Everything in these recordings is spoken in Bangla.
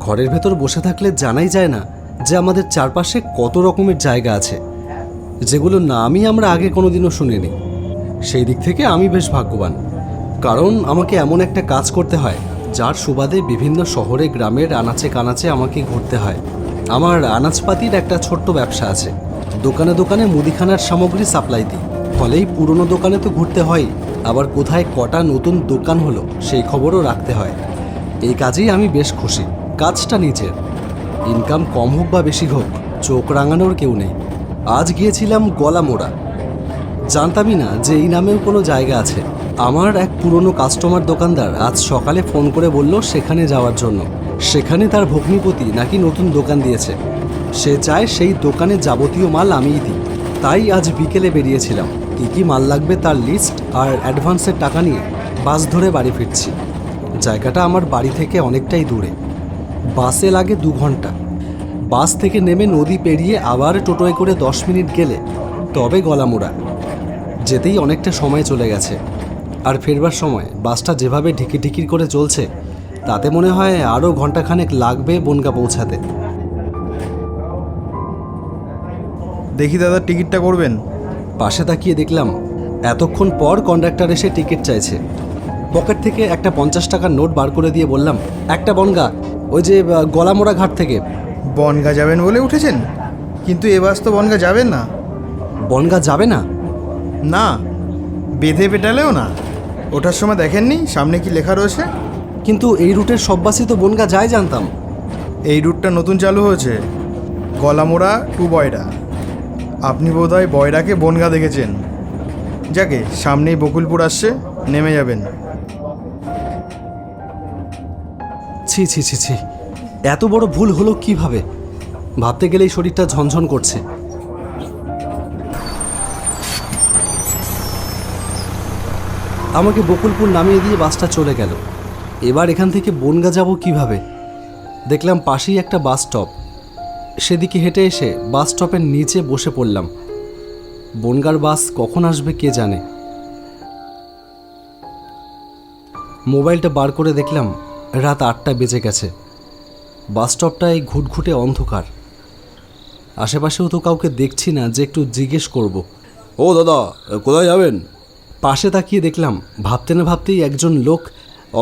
ঘরের ভেতর বসে থাকলে জানাই যায় না যে আমাদের চারপাশে কত রকমের জায়গা আছে, যেগুলো নামই আমরা আগে কোনোদিনও শুনিনি। সেই দিক থেকে আমি বেশ ভাগ্যবান, কারণ আমাকে এমন একটা কাজ করতে হয় যার সুবাদে বিভিন্ন শহরে গ্রামের আনাচে কানাচে আমাকে ঘুরতে হয়। আমার আনাজপাতির একটা ছোট্ট ব্যবসা আছে। দোকানে দোকানে মুদিখানার সামগ্রী সাপ্লাই দিই, ফলেই পুরনো দোকানে তো ঘুরতে হয়, আবার কোথায় কটা নতুন দোকান হলো সেই খবরও রাখতে হয়। এই কাজেই আমি বেশ খুশি। কাজটা নিজের, ইনকাম কম হোক বা বেশি হোক, চোখ রাঙানোর কেউ নেই। আজ গিয়েছিলাম গলামোড়া, জানতামই না যে এই নামেও কোনো জায়গা আছে। আমার এক পুরনো কাস্টমার দোকানদার আজ সকালে ফোন করে বলল সেখানে যাওয়ার জন্য। সেখানে তার ভগ্নিপতি নাকি নতুন দোকান দিয়েছে, সে চায় সেই দোকানে যাবতীয় মাল আমিই দিই। তাই আজ বিকেলে বেরিয়েছিলাম। কী কী মাল লাগবে তার লিস্ট আর অ্যাডভান্সের টাকা নিয়ে বাস ধরে বাড়ি ফিরছি। জায়গাটা আমার বাড়ি থেকে অনেকটাই দূরে, বাসে লাগে 2 ঘন্টা। বাস থেকে নেমে নদী পেরিয়ে আবার টোটোয় করে 10 মিনিট গেলে তবে গলামোড়া। যেতেই অনেকটা সময় চলে গেছে, আর ফেরবার সময় বাসটা যেভাবে ঢিকির করে চলছে তাতে মনে হয় আরও ঘন্টাখানেক লাগবে বনগা পৌঁছাতে। দেখি দাদা, টিকিটটা করবেন। পাশে তাকিয়ে দেখলাম এতক্ষণ পর কন্ডাক্টর এসে টিকিট চাইছে। পকেট থেকে একটা 50 টাকার নোট বার করে দিয়ে বললাম, একটা বনগা, ওই যে গলামোড়া ঘাট থেকে। বনগা যাবেন বলে উঠেছেন, কিন্তু এ বাস তো বনগা যাবেন না। বনগা যাবে না? না, বেঁধে পেটালেও না। ওঠার সময় দেখেননি সামনে কি লেখা রয়েছে? কিন্তু এই রুটের সব বাসই তো বনগা যায় জানতাম। এই রুটটা নতুন চালু হয়েছে, গলামোড়া টু বয়রা। আপনি বোধহয় বয়রাকে বনগা দেখেছেন। যাকে সামনেই বকুলপুর আসছে, নেমে যাবেন। ছি ছি ছি ছি, এত বড় ভুল হলো কিভাবে? ভাবতে গেলেই শরীরটা ঝনঝন করছে। আমাকে বকুলপুর নামিয়ে দিয়ে বাসটা চলে গেল। এবার এখান থেকে বনগা যাব কিভাবে? দেখলাম পাশেই একটা বাস স্টপ, সেদিকে হেঁটে এসে বাস স্টপের নিচে বসে পড়লাম। বনগার বাস কখন আসবে কে জানে। মোবাইলটা বার করে দেখলাম রাত 8টা বেজে গেছে। বাস স্টপটায় ঘুটঘুটে অন্ধকার, আশেপাশেও তো কাউকে দেখছি না যে একটু জিজ্ঞেস করব। ও দাদা, কোথায় যাবেন? পাশে তাকিয়ে দেখলাম ভাবতে না ভাবতেই একজন লোক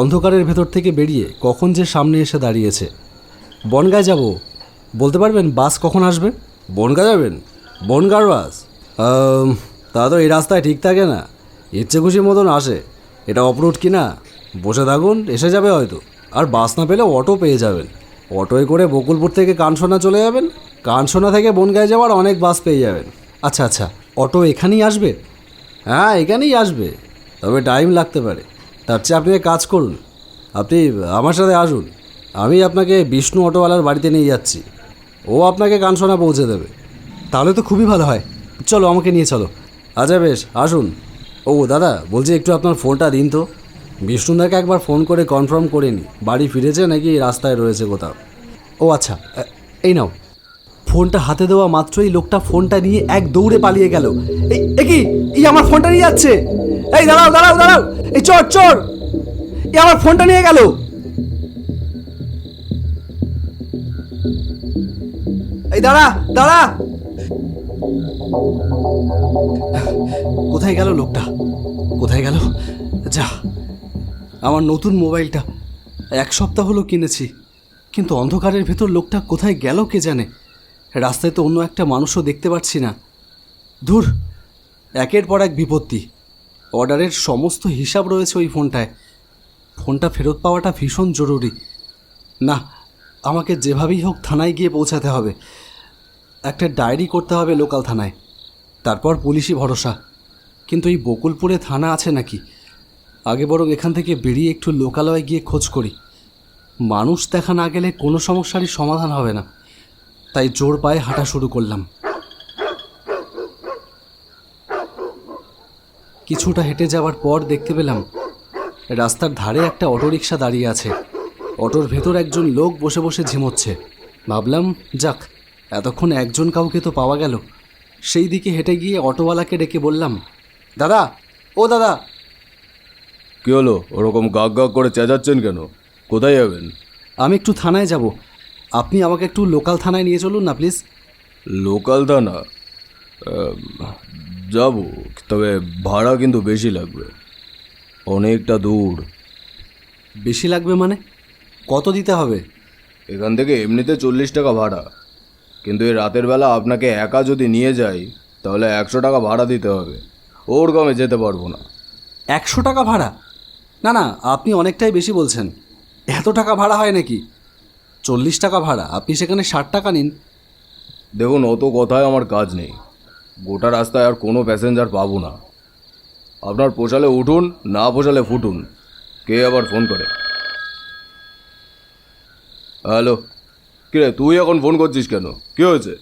অন্ধকারের ভেতর থেকে বেরিয়ে কখন যে সামনে এসে দাঁড়িয়েছে। বনগায় যাব। বলতে পারবেন বাস কখন আসবে? বনগা যাবেন? বনগার বাস? তা তো এই রাস্তায় ঠিক থাকে না, ইচ্ছে খুশি মতন আসে। এটা অপরুট কি না? বসে থাকুন, এসে যাবে হয়তো। আর বাস না পেলে অটো পেয়ে যাবেন। অটোয় করে বকুলপুর থেকে কানসোনা চলে যাবেন, কানসোনা থেকে বনগায় যাওয়ার অনেক বাস পেয়ে যাবেন। আচ্ছা আচ্ছা, অটো এখানেই আসবে? হ্যাঁ, এখানেই আসবে, তবে টাইম লাগতে পারে। তার চেয়ে আপনি এক কাজ করুন, আপনি আমার সাথে আসুন। আমি আপনাকে বিষ্ণু অটোওয়ালার বাড়িতে নিয়ে যাচ্ছি, ও আপনাকে কানসোনা পৌঁছে দেবে। তাহলে তো খুবই ভালো হয়, চলো আমাকে নিয়ে চলো। আচ্ছা বেশ, আসুন। ও দাদা, বলছি একটু আপনার ফোনটা দিন তো। বিষ্ণুদাকে একবার ফোন করে কনফার্ম করে নি বাড়ি ফিরেছে নাকি রাস্তায় রয়েছে কোথাও। ও আচ্ছা, এই নাও। ফোনটা হাতে দেওয়া মাত্রই লোকটা ফোনটা নিয়ে এক দৌড়ে পালিয়ে গেল। এই আমার ফোনটা নিয়ে যাচ্ছে! এই দাঁড়াও দাঁড়াও দাঁড়াও! এই চোর চোর! এই আমার ফোনটা নিয়ে গেল! এই দাঁড়া দাঁড়া! কোথায় গেল লোকটা? কোথায় গেল? যা, আমার নতুন মোবাইলটা 1 সপ্তাহ হলো কিনেছি, কিন্তু অন্ধকারের ভেতর লোকটা কোথায় গেল কে জানে। রাস্তায় তো অন্য একটা মানুষও দেখতে পাচ্ছি না। ধুর, একের পর এক বিপত্তি। অর্ডারের সমস্ত হিসাব রয়েছে ওই ফোনটায়। ফোনটা ফেরত পাওয়াটা ভীষণ জরুরি। না, আমাকে যেভাবেই হোক থানায় গিয়ে পৌঁছাতে হবে। একটা ডায়েরি করতে হবে লোকাল থানায়, তারপর পুলিশি ভরসা। কিন্তু এই বকুলপুরে থানা আছে নাকি? আগে বরং এখান থেকে বেরিয়ে একটু লোকালয়ে গিয়ে খোঁজ করি। মানুষ দেখা না গেলে কোনো সমস্যারই সমাধান হবে না, তাই জোর পায়ে হাঁটা শুরু করলাম। কিছুটা হেঁটে যাওয়ার পর দেখতে পেলাম রাস্তার ধারে একটা অটোরিকশা দাঁড়িয়ে আছে। অটোর ভেতর একজন লোক বসে বসে ঝিমোচ্ছে। ভাবলাম যাক, এতক্ষণ একজন কাউকে তো পাওয়া গেল। সেই দিকে হেঁটে গিয়ে অটোওয়ালাকে ডেকে বললাম, দাদা, ও দাদা। কী হলো? ওরকম গাক গাক করে চেঁচাচ্ছেন কেন? কোথায় যাবেন? আমি একটু থানায় যাব, আপনি আমাকে একটু লোকাল থানায় নিয়ে চলুন না প্লিজ। লোকাল থানা? যাব, তবে ভাড়া কিন্তু বেশি লাগবে, অনেকটা দূর। বেশি লাগবে মানে? কত দিতে হবে? এখান থেকে এমনিতে 40 টাকা ভাড়া, কিন্তু এই রাতের বেলা আপনাকে একা যদি নিয়ে যাই তাহলে 100 টাকা ভাড়া দিতে হবে, ওর কমে যেতে পারবো না। 100 টাকা ভাড়া? না না, আপনি অনেকটাই বেশি বলছেন। এত টাকা ভাড়া হয় নাকি? 40 টাকা ভাড়া, আপনি সেখানে 60 টাকা নিন। দেখুন, অত কথায় আমার কাজ নেই, গোটা রাস্তায় আর কোনো প্যাসেঞ্জার পাবো না। আপনার পোষালে উঠুন, না পোষালে ফুটুন। কে আবার ফোন করে? হ্যালো, কিরে তুই এখন ফোন করছিস কেন? কী হয়েছে?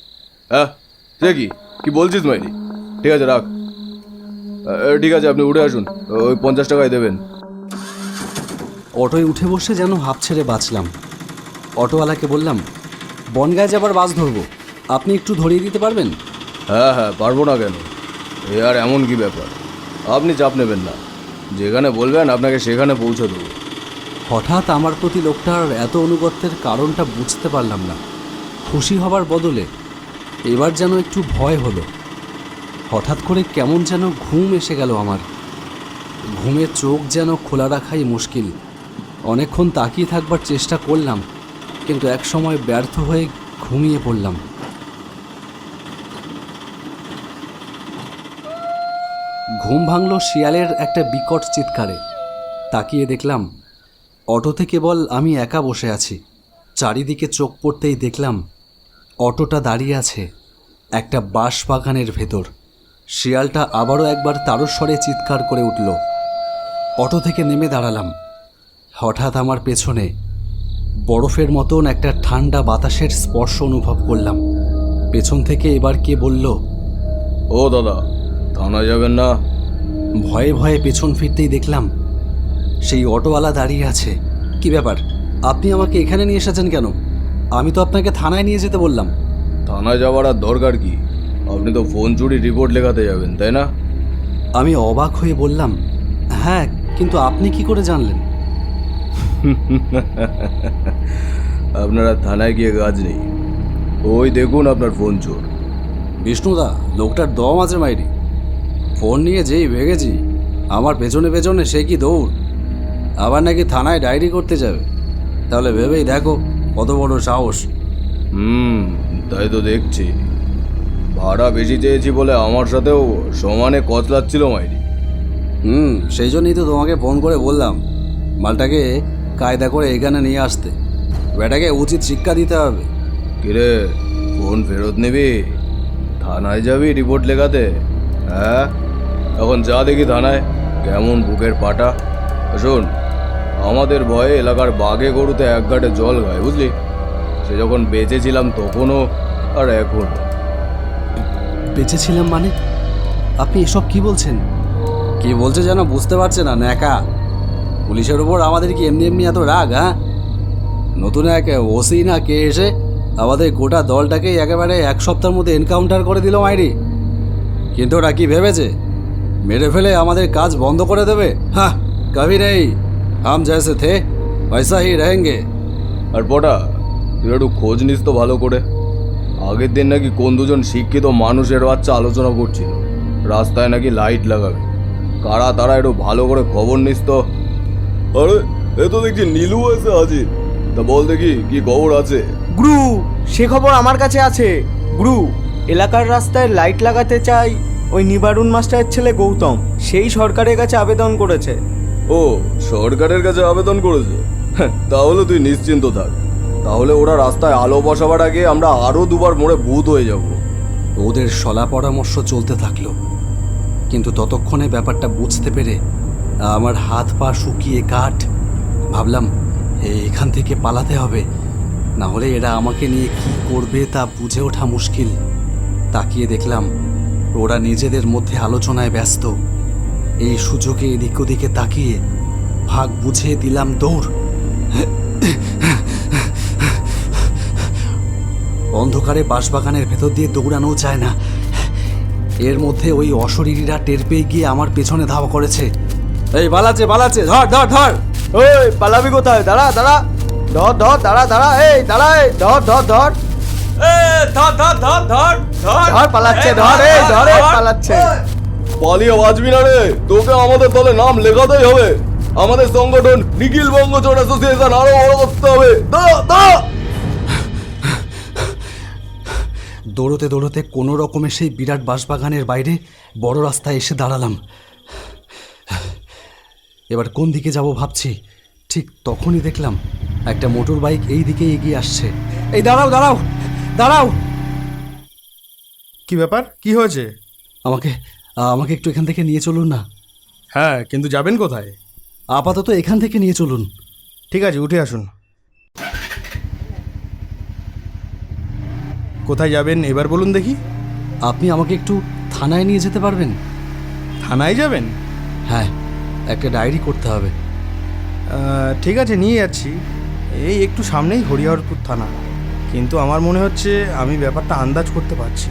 হ্যাঁ, সে কি বলছিস মাইরি? ঠিক আছে রাখ। ঠিক আছে, আপনি উঠে আসুন, ওই 50 টাকায় দেবেন। অটোয় উঠে বসে যেন হাঁপ ছেড়ে বাঁচলাম। অটোওয়ালাকে বললাম, বনগাঁয় যাবার বাস ধরবো, আপনি একটু ধরিয়ে দিতে পারবেন? হ্যাঁ হ্যাঁ, পারবো না কেন? এ আর এমন কি ব্যাপার, আপনি চাপ নেবেন না, যেখানে বলবেন আপনাকে সেখানে পৌঁছে দেবো। হঠাৎ আমার প্রতি লোকটার এত অনুগত্যের কারণটা বুঝতে পারলাম না। খুশি হবার বদলে এবার যেন একটু ভয় হলো। হঠাৎ করে কেমন যেন ঘুম এসে গেল আমার। ঘুমে চোখ যেন খোলা রাখাই মুশকিল। অনেকক্ষণ তাকিয়ে থাকবার চেষ্টা করলাম, কিন্তু একসময় ব্যর্থ হয়ে ঘুমিয়ে পড়লাম। ঘুম ভাঙল শিয়ালের একটা বিকট চিৎকারে। তাকিয়ে দেখলাম অটোতে কেবল আমি একা বসে আছি। চারিদিকে চোখ পড়তেই দেখলাম অটোটা দাঁড়িয়ে আছে একটা বাঁশ বাগানের ভেতর। শিয়ালটা আবারও একবার তারস্বরে চিৎকার করে উঠল। অটো থেকে নেমে দাঁড়ালাম। হঠাৎ আমার পেছনে বরফের মতন একটা ঠান্ডা বাতাসের স্পর্শ অনুভব করলাম। পেছন থেকে এবার কে বলল, ও দাদা, থানায় যাবেন না? ভয়ে ভয়ে পেছন ফিরতেই দেখলাম সেই অটোওয়ালা দাঁড়িয়ে আছে। কি ব্যাপার, আপনি আমাকে এখানে নিয়ে এসেছেন কেন? আমি তো আপনাকে থানায় নিয়ে যেতে বললাম। থানায় যাওয়ার আর দরকার কি? আপনি তো ফোন চুরি রিপোর্ট লেখাতে যাবেন, তাই না? আমি অবাক হয়ে বললাম, হ্যাঁ, কিন্তু আপনি কি করে জানলেন? আপনারা থানায় গিয়ে কাজ নেই, ওই দেখুন আপনার ফোন চোর। বিষ্ণুদা, লোকটার দম আছে মাইরি। ফোন নিয়ে যেই ভেগেছি, আমার পেছনে পেছনে সে কি দৌড়। আবার নাকি থানায় ডায়েরি করতে যাবে। তাহলে ভেবেই দেখো কত বড় সাহস। তাই তো দেখছি। ভাড়া বেশি চেয়েছি বলে আমার সাথেও সমানে কচলাচ্ছিল মাইরি। সেই জন্যই তো তোমাকে ফোন করে বললাম মালটাকে কায়দা করে এখানে নিয়ে আসতে। বেটাকে উচিত শিক্ষা দিতে হবে। কিরে, ফোন ফেরত নিবি? থানায় যাবি রিপোর্ট লেখাতে? হ্যাঁ, এখন যা দেখি থানায়, কেমন বুকের পাটা। শোন, আমাদের ভয়ে এলাকার বাঘে গরুতে এক ঘাটে জল খায়, বুঝলি? সে যখন বেঁচে ছিলাম তখনও আর এখন। বেঁচেছিলাম মানে? আপনি এসব কি বলছেন? কি বলছে যেন বুঝতে পারছে না ন্যাকা। পুলিশের ওপর আমাদের কি এমনি এমনি এত রাগ? হ্যাঁ, নতুন এক ওসি না কে এসে আমাদের গোটা দলটাকেই একেবারে এক সপ্তাহের মধ্যে এনকাউন্টার করে দিল মাইরি। কিন্তু ওরা কি ভেবেছে মেরে ফেলে আমাদের কাজ বন্ধ করে দেবে? হ্যাঁ, কবি নেই, হাম জैसे थे वैसा ही रहेंगे। আর পটা, তুই একটু খোঁজ নিস তো ভালো করে। আগের দিন নাকি কোন দুজন শিক্ষিত মানুষের বাচ্চা আলোচনা করছিল রাস্তায় নাকি লাইট লাগাবে। কারা তারা, একটু ভালো করে খবর নিস তো। আরে, এ তো দেখছি নীলু এসে হাজির। তা বল দেখি কি খবর আছে। গুরু, সে খবর আমার কাছে আছে। গুরু, এলাকার রাস্তায় লাইট লাগাতে চাই ওই নিবারুণ মাস্টারের ছেলে গৌতম। সেই সরকারের কাছে আবেদন করেছে। ও, সরকারের কাছে আবেদন করেছে? তাহলে তুই নিশ্চিন্ত থাক। তাহলে ওরা রাস্তায় আলো বসাবার আগে আমরা আরো দুবার মোড়ে ভূত হয়ে যাব। ওদের সলা পরামর্শ চলতে থাকলো, কিন্তু ততক্ষণে ব্যাপারটা বুঝতে পেরে আমার হাত পা শুকিয়ে কাঠ। ভাবলাম এখান থেকে পালাতে হবে, না হলে এরা আমাকে নিয়ে কি করবে তা বুঝে ওঠা মুশকিল। তাকিয়ে দেখলাম ওরা নিজেদের মধ্যে আলোচনায় ব্যস্ত। এই সুযোগে এদিক ওদিকে তাকিয়ে ভাগ বুঝে দিলাম দৌড়। অন্ধকারে বাঁশবাগানের ভেতর দিয়ে দৌড়ানো যায় না। এর মধ্যে ওই অশরীরীরা টের পেয়ে গিয়ে আমার পেছনে ধাওয়া করেছে। এই পালাচ্ছে, ধর ধর ধর। ওই পালাবি কোথায়? দাঁড়া দাঁড়া। ধর ধর, দাঁড়া দাঁড়া, এই দাঁড়া, এই ধর ধর ধর ধর, পালাচ্ছে, ধর, এই ধর, এই পালাচ্ছে। পালিয়ে বাঁচবি না রে, তোকে আমাদের দলে নাম লেখাতেই হবে। আমাদের সংগঠন নিখিল বঙ্গ চোর অ্যাসোসিয়েশন আরো বড় করতে হবে। দৌড়তে দৌড়তে কোনো রকমে সেই বিরাট বাঁশবাগানের বাইরে বড় রাস্তায় এসে দাঁড়ালাম। এবার কোন দিকে যাব ভাবছি, ঠিক তখনই দেখলাম একটা মোটর বাইক এই দিকে এগিয়ে আসছে। এই দাঁড়াও দাঁড়াও দাঁড়াও! কি ব্যাপার, কি হয়েছে? আমাকে আমাকে একটু এখান থেকে নিয়ে চলুন না। হ্যাঁ, কিন্তু যাবেন কোথায়? আপাতত এখান থেকে নিয়ে চলুন। ঠিক আছে, উঠে আসুন। কোথায় যাবেন এবার বলুন দেখি। আপনি আমাকে একটু থানায় নিয়ে যেতে পারবেন? থানায় যাবেন? হ্যাঁ, একটা ডায়েরি করতে হবে। ঠিক আছে, নিয়ে যাচ্ছি। এই একটু সামনেই হরিহরপুর থানা, কিন্তু আমার মনে হচ্ছে আমি ব্যাপারটা আন্দাজ করতে পারছি।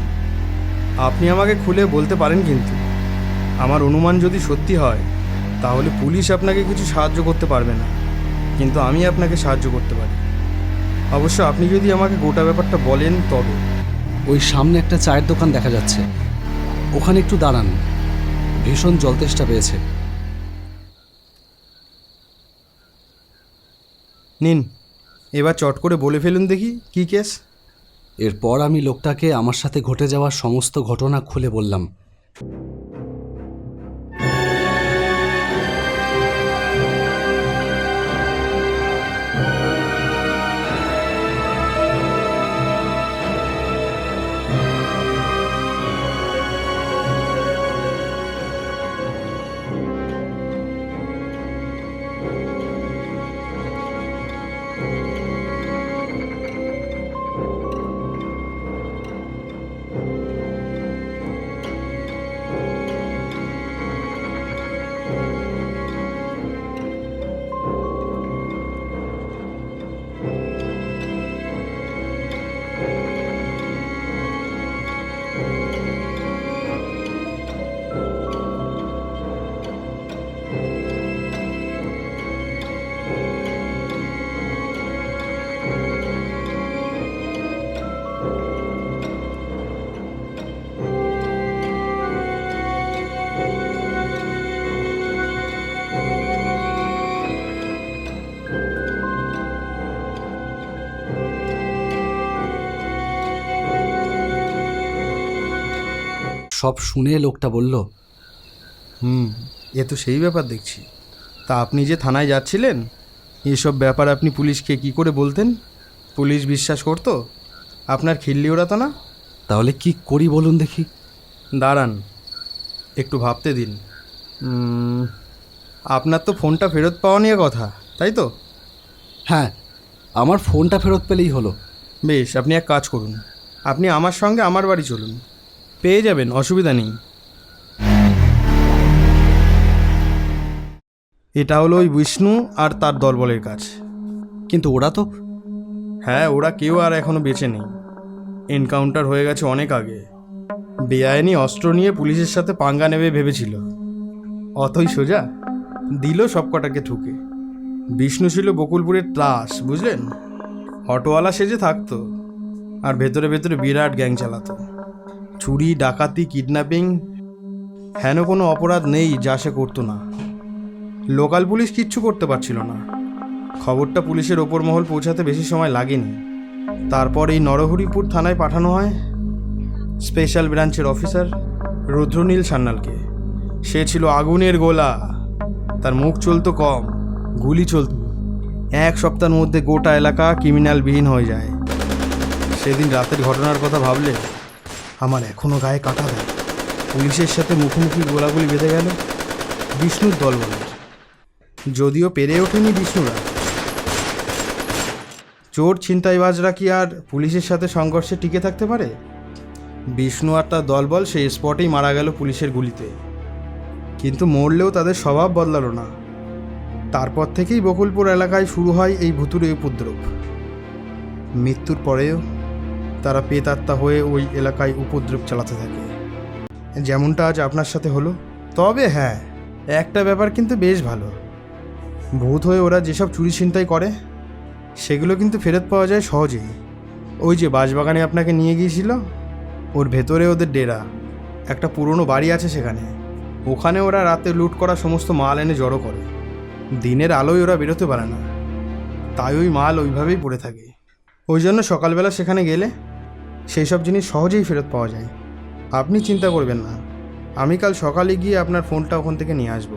আপনি আমাকে খুলে বলতে পারেন, কিন্তু আমার অনুমান যদি সত্যি হয় তাহলে পুলিশ আপনাকে কিছু সাহায্য করতে পারবে না, কিন্তু আমি আপনাকে সাহায্য করতে পারি। অবশ্য আপনি যদি আমাকে গোটা ব্যাপারটা বলেন তবে। ওই সামনে একটা চায়ের দোকান দেখা যাচ্ছে, ওখানে একটু দাঁড়ান, ভীষণ জলতেষ্টা পেয়েছে। নিন, এবার চট করে বলে ফেলুন দেখি কী কেস। এরপর আমি লোকটাকে আমার সাথে ঘটে যাওয়া সমস্ত ঘটনা খুলে বললাম। সব শুনে লোকটা বলল, এ তো সেই ব্যাপার দেখছি। তা আপনি যে থানায় যাচ্ছিলেন, এসব ব্যাপার আপনি পুলিশকে কি করে বলতেন? পুলিশ বিশ্বাস করতো? আপনার খিল্লি ওড়াতো না? তাহলে কি করি বলুন দেখি। দাঁড়ান, একটু ভাবতে দিন। আপনার তো ফোনটা ফেরত পাওয়া নিয়ে কথা, তাই তো? হ্যাঁ, আমার ফোনটা ফেরত পেলেই হলো। বেশ, আপনি এক কাজ করুন, আপনি আমার সঙ্গে আমার বাড়ি চলুন, পেয়ে যাবেন, অসুবিধা নেই। এটা হলো ওই বিষ্ণু আর তার দলবলের কাজ। কিন্তু ওরা তো... হ্যাঁ, ওরা কেউ আর এখনো বেঁচে নেই। এনকাউন্টার হয়ে গেছে অনেক আগে। বেআইনি অস্ত্র নিয়ে পুলিশের সাথে পাঙ্গা নেবে ভেবেছিল, অতই সোজা দিল সব কটাকে ঠুকে। বিষ্ণু ছিল বকুলপুরের ত্রাস, বুঝলেন? অটোওয়ালা সেজে থাকতো আর ভেতরে ভেতরে বিরাট গ্যাং চালাতো। চুরি, ডাকাতি, কিডন্যাপিং, হেন কোনো অপরাধ নেই যা সে করতো না। লোকাল পুলিশ কিচ্ছু করতে পারছিল না। খবরটা পুলিশের ওপর মহল পৌঁছাতে বেশি সময় লাগেনি। তারপর এই নরহরিপুর থানায় পাঠানো হয় স্পেশাল ব্রাঞ্চের অফিসার রুদ্রনীল সান্যালকে। সে ছিল আগুনের গোলা, তার মুখ চলতো কম, গুলি চলত। এক সপ্তাহের মধ্যে গোটা এলাকা ক্রিমিনালবিহীন হয়ে যায়। সেদিন রাতের ঘটনার কথা ভাবলে আমার এখনও গায়ে কাটা দেয়। পুলিশের সাথে মুখোমুখি গোলাগুলি বেঁধে গেল বিষ্ণুর দলবলের। যদিও পেরে ওঠেনি বিষ্ণুরা। চোর ছিনতাইবাজরা কি আর পুলিশের সাথে সংঘর্ষে টিকে থাকতে পারে? বিষ্ণু আর তার দলবল সেই স্পটেই মারা গেল পুলিশের গুলিতে। কিন্তু মরলেও তাদের স্বভাব বদলালো না। তারপর থেকেই বকুলপুর এলাকায় শুরু হয় এই ভুতুড়ে উপদ্রব। মৃত্যুর পরেও তারা পেতাত্মা হয়ে ওই এলাকায় উপদ্রব চালাতে থাকে, যেমনটা আজ আপনার সাথে হলো। তবে হ্যাঁ, একটা ব্যাপার কিন্তু বেশ ভালো। ভূত হয়ে ওরা যেসব চুরি ছিনতাই করে সেগুলো কিন্তু ফেরত পাওয়া যায় সহজেই। ওই যে বাঁশবাগানে আপনাকে নিয়ে গিয়েছিল, ওর ভেতরে ওদের ডেরা, একটা পুরনো বাড়ি আছে সেখানে। ওখানে ওরা রাতে লুট করা সমস্ত মাল এনে জড়ো করে। দিনের আলোয় ওরা বেরোতে পারে না, তাই ওই মাল ওইভাবেই পড়ে থাকে। ওই জন্য সকালবেলা সেখানে গেলে সেই সব জিনিস সহজেই ফেরত পাওয়া যায়। আপনি চিন্তা করবেন না, আমি কাল সকালে গিয়ে আপনার ফোনটা ওখান থেকে নিয়ে আসব।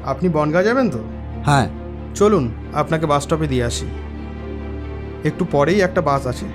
আপনি বনগাঁ যাবেন তো? হ্যাঁ। চলুন আপনাকে বাস স্টপে দিয়ে আসি, একটু পরেই একটা বাস আছে।